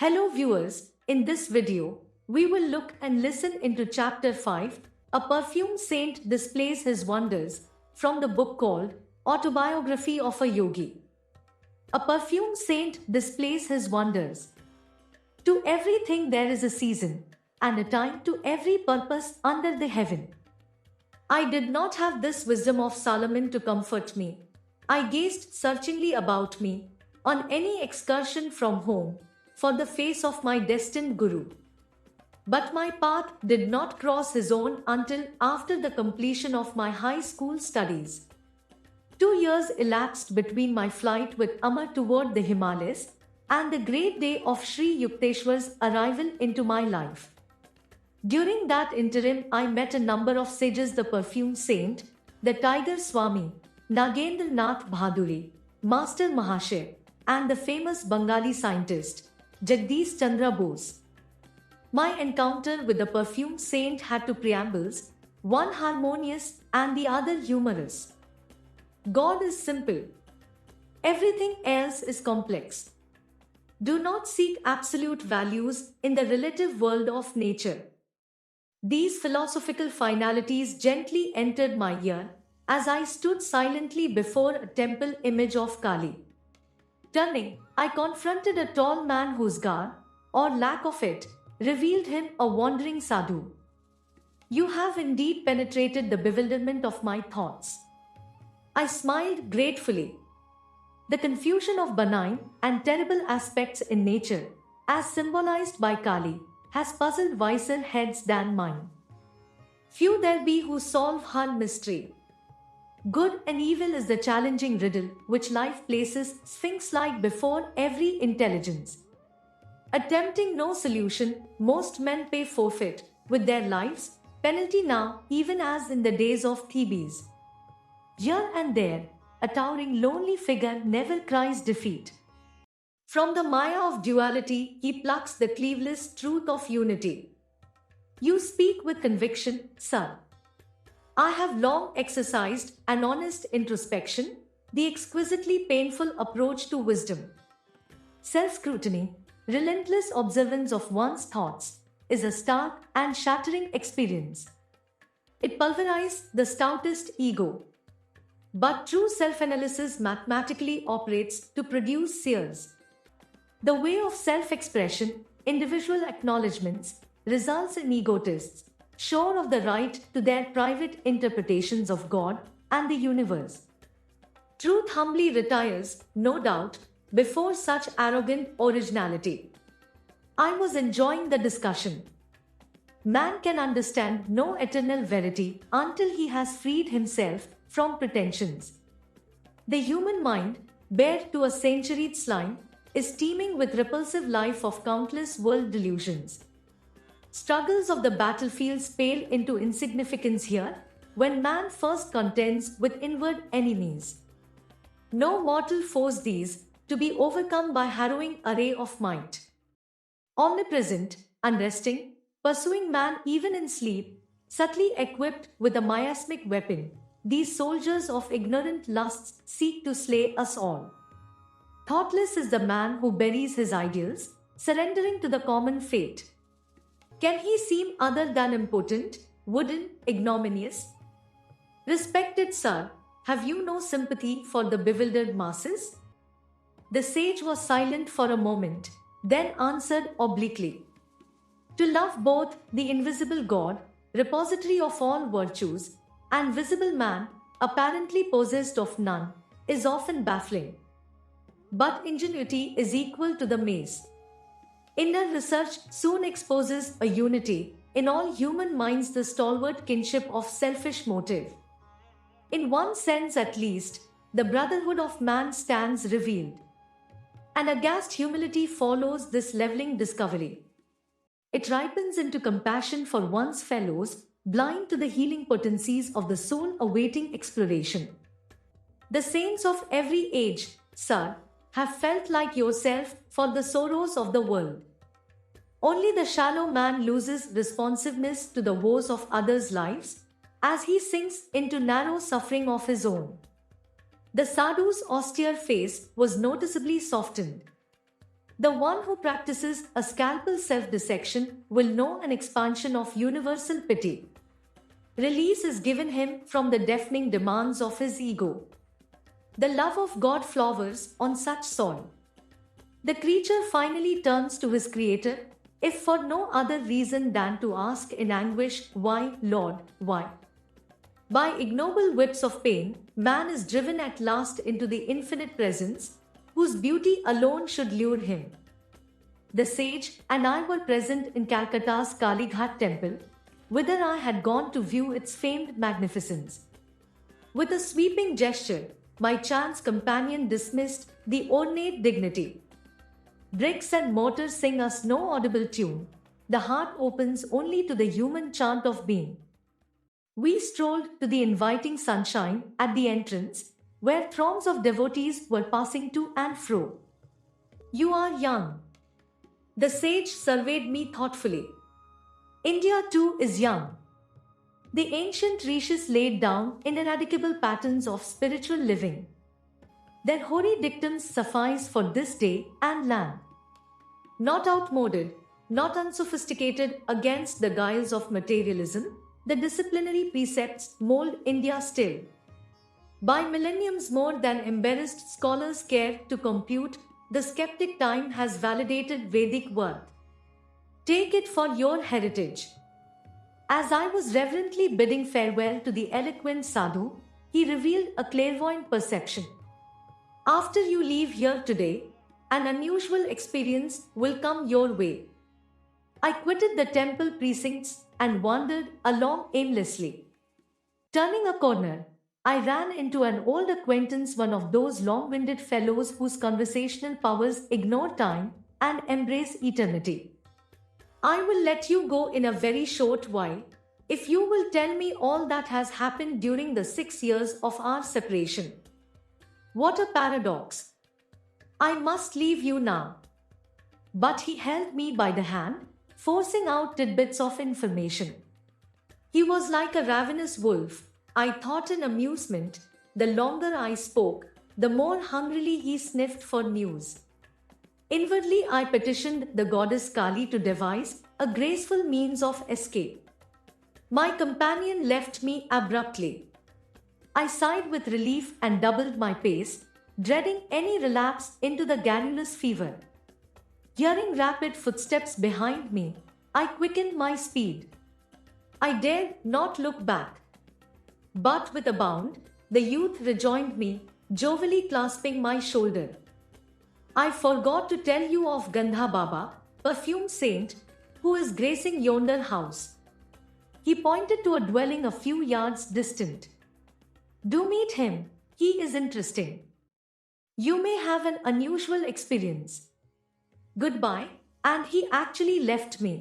Hello viewers, in this video, we will look and listen into chapter 5, A Perfume Saint Displays His Wonders, from the book called Autobiography of a Yogi. A perfume saint displays his wonders. To everything there is a season, and a time to every purpose under the heaven. I did not have this wisdom of Solomon to comfort me. I gazed searchingly about me, on any excursion from home, for the face of my destined Guru. But my path did not cross his own until after the completion of my high school studies. 2 years elapsed between my flight with Amar toward the Himalayas and the great day of Sri Yukteswar's arrival into my life. During that interim, I met a number of sages, the perfume saint, the Tiger Swami, Nagendra Nath Bhaduri, Master Mahashay, and the famous Bengali scientist, Jagdish Chandra Bose. My encounter with the perfume saint had two preambles, one harmonious and the other humorous. God is simple. Everything else is complex. Do not seek absolute values in the relative world of nature. These philosophical finalities gently entered my ear as I stood silently before a temple image of Kali. Turning, I confronted a tall man whose garb, or lack of it, revealed him a wandering sadhu. You have indeed penetrated the bewilderment of my thoughts. I smiled gratefully. The confusion of benign and terrible aspects in nature, as symbolized by Kali, has puzzled wiser heads than mine. Few there be who solve her mystery. Good and evil is the challenging riddle which life places sphinx-like before every intelligence. Attempting no solution, most men pay forfeit with their lives, penalty now even as in the days of Thebes. Here and there, a towering lonely figure never cries defeat. From the mire of duality, he plucks the cleaveless truth of unity. You speak with conviction, sir. I have long exercised an honest introspection, the exquisitely painful approach to wisdom. Self-scrutiny, relentless observance of one's thoughts, is a stark and shattering experience. It pulverizes the stoutest ego. But true self-analysis mathematically operates to produce seers. The way of self-expression, individual acknowledgements, results in egotists, sure of the right to their private interpretations of God and the universe. Truth humbly retires, no doubt, before such arrogant originality. I was enjoying the discussion. Man can understand no eternal verity until he has freed himself from pretensions. The human mind, bared to a centuried slime, is teeming with repulsive life of countless world delusions. Struggles of the battlefields pale into insignificance here when man first contends with inward enemies. No mortal foes these, to be overcome by harrowing array of might. Omnipresent, unresting, pursuing man even in sleep, subtly equipped with a miasmic weapon, these soldiers of ignorant lusts seek to slay us all. Thoughtless is the man who buries his ideals, surrendering to the common fate. Can he seem other than impotent, wooden, ignominious? Respected sir, have you no sympathy for the bewildered masses? The sage was silent for a moment, then answered obliquely. To love both the invisible God, repository of all virtues, and visible man, apparently possessed of none, is often baffling. But ingenuity is equal to the maze. Inner research soon exposes a unity in all human minds, the stalwart kinship of selfish motive. In one sense at least, the brotherhood of man stands revealed. An aghast humility follows this leveling discovery. It ripens into compassion for one's fellows, blind to the healing potencies of the soul awaiting exploration. The saints of every age, sir, have felt like yourself for the sorrows of the world. Only the shallow man loses responsiveness to the woes of others' lives as he sinks into narrow suffering of his own. The sadhu's austere face was noticeably softened. The one who practices a scalpel self-dissection will know an expansion of universal pity. Release is given him from the deafening demands of his ego. The love of God flowers on such soil. The creature finally turns to his Creator, if for no other reason than to ask in anguish, "Why, Lord, why?" By ignoble whips of pain, man is driven at last into the infinite presence, whose beauty alone should lure him. The sage and I were present in Calcutta's Kali Ghat temple, whither I had gone to view its famed magnificence. With a sweeping gesture, my chance companion dismissed the ornate dignity. Bricks and mortar sing us no audible tune. The heart opens only to the human chant of being. We strolled to the inviting sunshine at the entrance, where throngs of devotees were passing to and fro. "You are young." The sage surveyed me thoughtfully. "India too is young." The ancient rishis laid down ineradicable patterns of spiritual living. Their hoary dictums suffice for this day and land. Not outmoded, not unsophisticated against the guiles of materialism, the disciplinary precepts mold India still. By millenniums more than embarrassed scholars care to compute, the skeptic time has validated Vedic worth. Take it for your heritage. As I was reverently bidding farewell to the eloquent sadhu, he revealed a clairvoyant perception. "After you leave here today, an unusual experience will come your way." I quitted the temple precincts and wandered along aimlessly. Turning a corner, I ran into an old acquaintance, one of those long-winded fellows whose conversational powers ignore time and embrace eternity. "I will let you go in a very short while, if you will tell me all that has happened during the 6 years of our separation." What a paradox! I must leave you now. But he held me by the hand, forcing out tidbits of information. He was like a ravenous wolf, I thought in amusement. The longer I spoke, the more hungrily he sniffed for news. Inwardly, I petitioned the goddess Kali to devise a graceful means of escape. My companion left me abruptly. I sighed with relief and doubled my pace, dreading any relapse into the garrulous fever. Hearing rapid footsteps behind me, I quickened my speed. I dared not look back. But with a bound, the youth rejoined me, jovially clasping my shoulder. "I forgot to tell you of Gandha Baba, perfume saint, who is gracing yonder house." He pointed to a dwelling a few yards distant. "Do meet him, he is interesting. You may have an unusual experience. Goodbye," and he actually left me.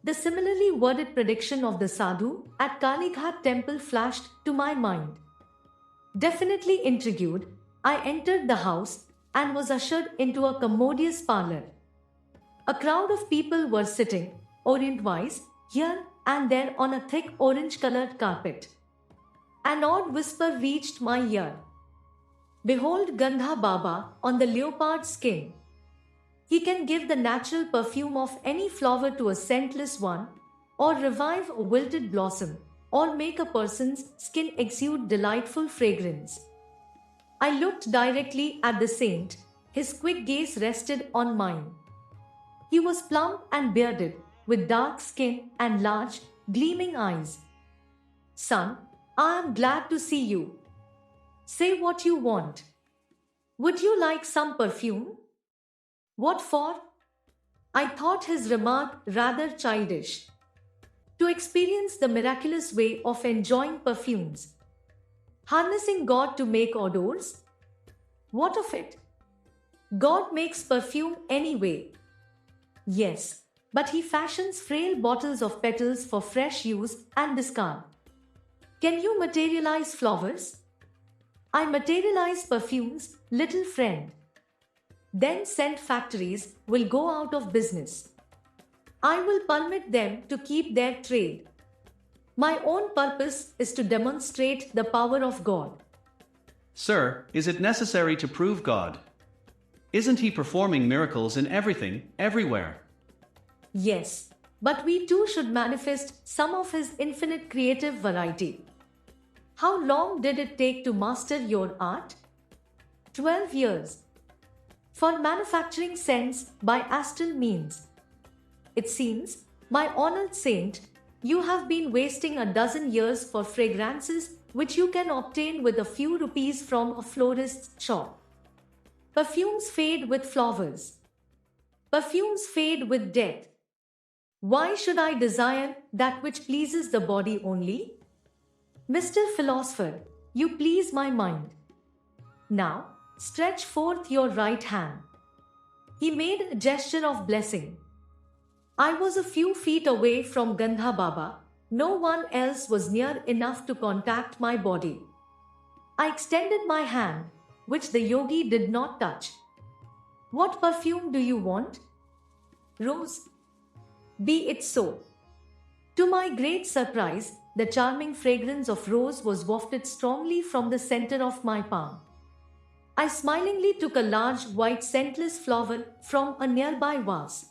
The similarly worded prediction of the sadhu at Kali Ghat temple flashed to my mind. Definitely intrigued, I entered the house and was ushered into a commodious parlor. A crowd of people were sitting, orient-wise, here and there on a thick orange-colored carpet. An odd whisper reached my ear. "Behold Gandha Baba on the leopard skin. He can give the natural perfume of any flower to a scentless one, or revive a wilted blossom, or make a person's skin exude delightful fragrance." I looked directly at the saint. His quick gaze rested on mine. He was plump and bearded, with dark skin and large, gleaming eyes. "Son, I am glad to see you. Say what you want. Would you like some perfume?" "What for?" I thought his remark rather childish. "To experience the miraculous way of enjoying perfumes. Harnessing God to make odors? What of it? God makes perfume anyway." "Yes, but he fashions frail bottles of petals for fresh use and discard. Can you materialize flowers?" "I materialize perfumes, little friend. Then scent factories will go out of business. I will permit them to keep their trade. My own purpose is to demonstrate the power of God." "Sir, is it necessary to prove God?" Isn't he performing miracles in everything, everywhere? Yes, but we too should manifest some of his infinite creative variety. How long did it take to master your art? 12 years. For manufacturing scents by astral means. It seems, my honored saint, you have been wasting a dozen years for fragrances which you can obtain with a few rupees from a florist's shop. Perfumes fade with flowers. Perfumes fade with death. Why should I desire that which pleases the body only? Mr. Philosopher, you please my mind. Now, stretch forth your right hand. He made a gesture of blessing. I was a few feet away from Gandha Baba. No one else was near enough to contact my body. I extended my hand, which the yogi did not touch. What perfume do you want? Rose. Be it so. To my great surprise, the charming fragrance of rose was wafted strongly from the center of my palm. I smilingly took a large white scentless flower from a nearby vase.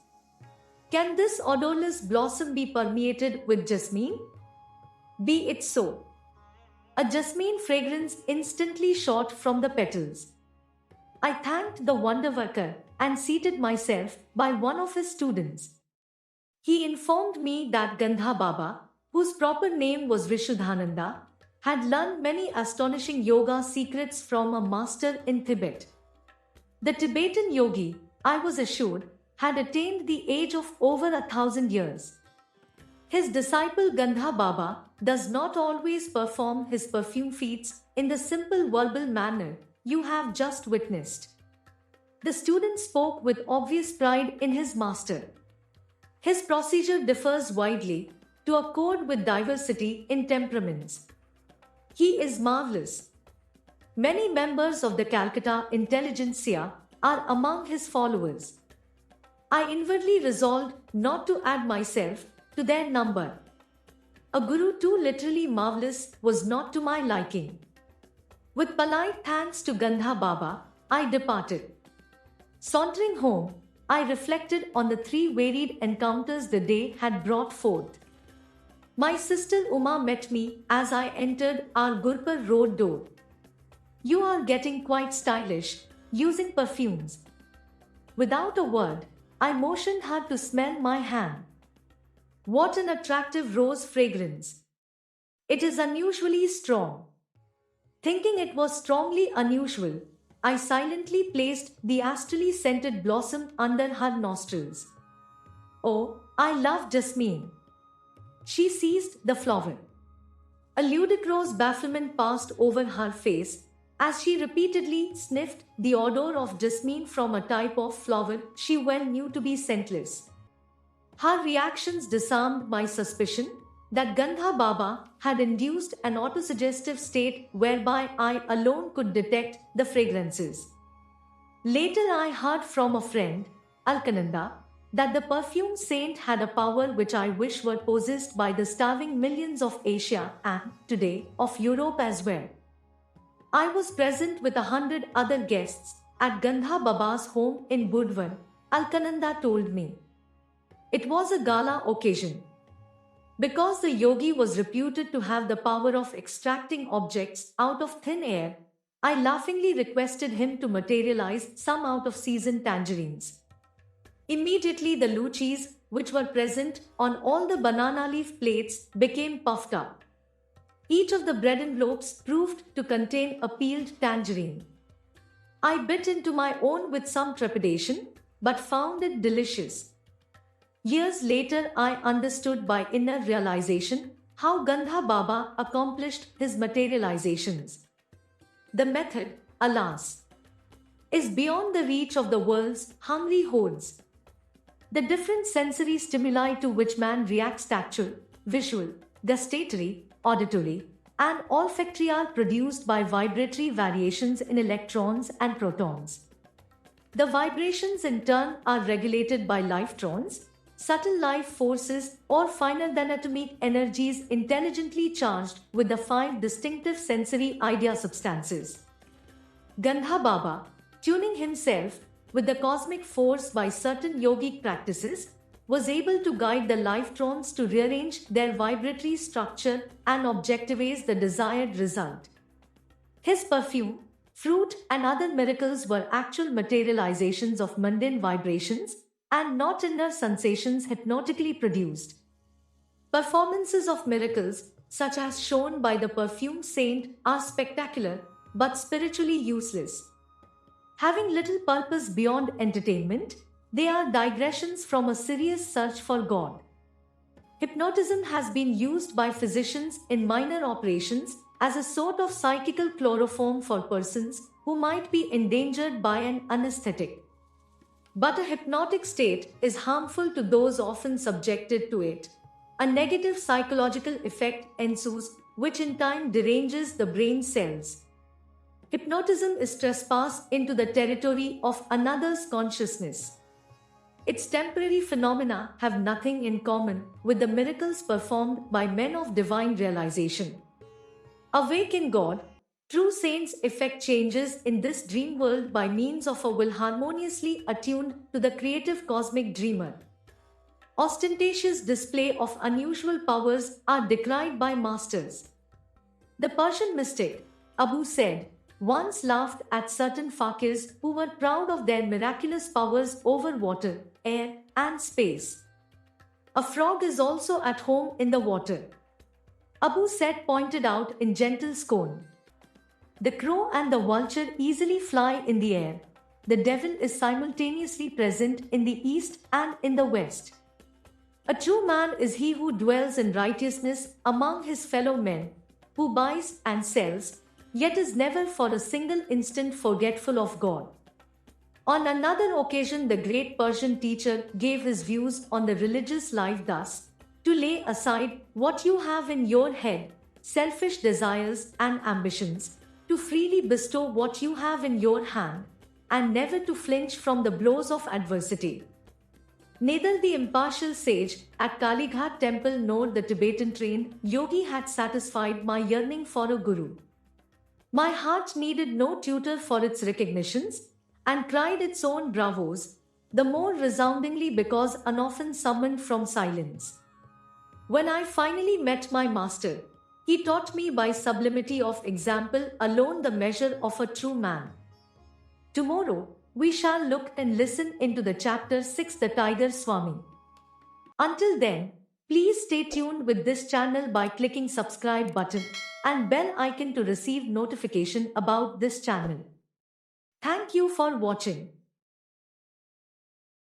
Can this odorless blossom be permeated with jasmine? Be it so. A jasmine fragrance instantly shot from the petals. I thanked the wonder worker and seated myself by one of his students. He informed me that Gandha Baba, whose proper name was Vishuddhananda, had learned many astonishing yoga secrets from a master in Tibet. The Tibetan yogi, I was assured, had attained the age of over 1,000 years. His disciple Gandha Baba does not always perform his perfume feats in the simple verbal manner you have just witnessed. The student spoke with obvious pride in his master. His procedure differs widely to accord with diversity in temperaments. He is marvelous. Many members of the Calcutta intelligentsia are among his followers. I inwardly resolved not to add myself to their number. A guru too literally marvelous was not to my liking. With polite thanks to Gandha Baba, I departed. Sauntering home, I reflected on the 3 varied encounters the day had brought forth. My sister Uma met me as I entered our Gurpur road door. You are getting quite stylish, using perfumes. Without a word, I motioned her to smell my hand. What an attractive rose fragrance! It is unusually strong. Thinking it was strongly unusual, I silently placed the astrally scented blossom under her nostrils. Oh, I love jasmine. She seized the flower. A ludicrous bafflement passed over her face as she repeatedly sniffed the odor of jasmine from a type of flower she well knew to be scentless. Her reactions disarmed my suspicion that Gandha Baba had induced an autosuggestive state whereby I alone could detect the fragrances. Later I heard from a friend, Alkananda, that the perfume saint had a power which I wish were possessed by the starving millions of Asia and, today, of Europe as well. I was present with 100 other guests at Gandha Baba's home in Budvan, Alkananda told me. It was a gala occasion. Because the yogi was reputed to have the power of extracting objects out of thin air, I laughingly requested him to materialize some out of season tangerines. Immediately the luchis, which were present on all the banana leaf plates, became puffed up. Each of the bread envelopes proved to contain a peeled tangerine. I bit into my own with some trepidation, but found it delicious. Years later, I understood by inner realization how Gandha Baba accomplished his materializations. The method, alas, is beyond the reach of the world's hungry hordes. The different sensory stimuli to which man reacts tactile, visual, gustatory, auditory, and olfactory are produced by vibratory variations in electrons and protons. The vibrations in turn are regulated by lifetrons, subtle life forces or finer than atomic energies intelligently charged with the 5 distinctive sensory idea substances. Gandha Baba, tuning himself with the cosmic force by certain yogic practices, was able to guide the lifetrons to rearrange their vibratory structure and objectivize the desired result. His perfume, fruit, and other miracles were actual materializations of mundane vibrations and not inner sensations hypnotically produced. Performances of miracles, such as shown by the perfumed saint, are spectacular but spiritually useless. Having little purpose beyond entertainment, they are digressions from a serious search for God. Hypnotism has been used by physicians in minor operations as a sort of psychical chloroform for persons who might be endangered by an anesthetic. But a hypnotic state is harmful to those often subjected to it. A negative psychological effect ensues, which in time deranges the brain cells. Hypnotism is trespass into the territory of another's consciousness. Its temporary phenomena have nothing in common with the miracles performed by men of divine realization. Awake in God, true saints effect changes in this dream world by means of a will harmoniously attuned to the creative cosmic dreamer. Ostentatious display of unusual powers are decried by masters. The Persian mystic, Abu said, once laughed at certain fakirs who were proud of their miraculous powers over water, air, and space. A frog is also at home in the water. Abu Said pointed out in gentle scorn. The crow and the vulture easily fly in the air. The devil is simultaneously present in the east and in the west. A true man is he who dwells in righteousness among his fellow men, who buys and sells, yet is never for a single instant forgetful of God. On another occasion, the great Persian teacher gave his views on the religious life thus: to lay aside what you have in your head, selfish desires and ambitions, to freely bestow what you have in your hand, and never to flinch from the blows of adversity. Neither the impartial sage at Kalighat temple nor the Tibetan trained yogi had satisfied my yearning for a guru. My heart needed no tutor for its recognitions, and cried its own bravos, the more resoundingly because unoften summoned from silence. When I finally met my master, he taught me by sublimity of example alone the measure of a true man. Tomorrow, we shall look and listen into the chapter 6, the Tiger Swami. Until then, please stay tuned with this channel by clicking subscribe button and bell icon to receive notification about this channel. Thank you for watching.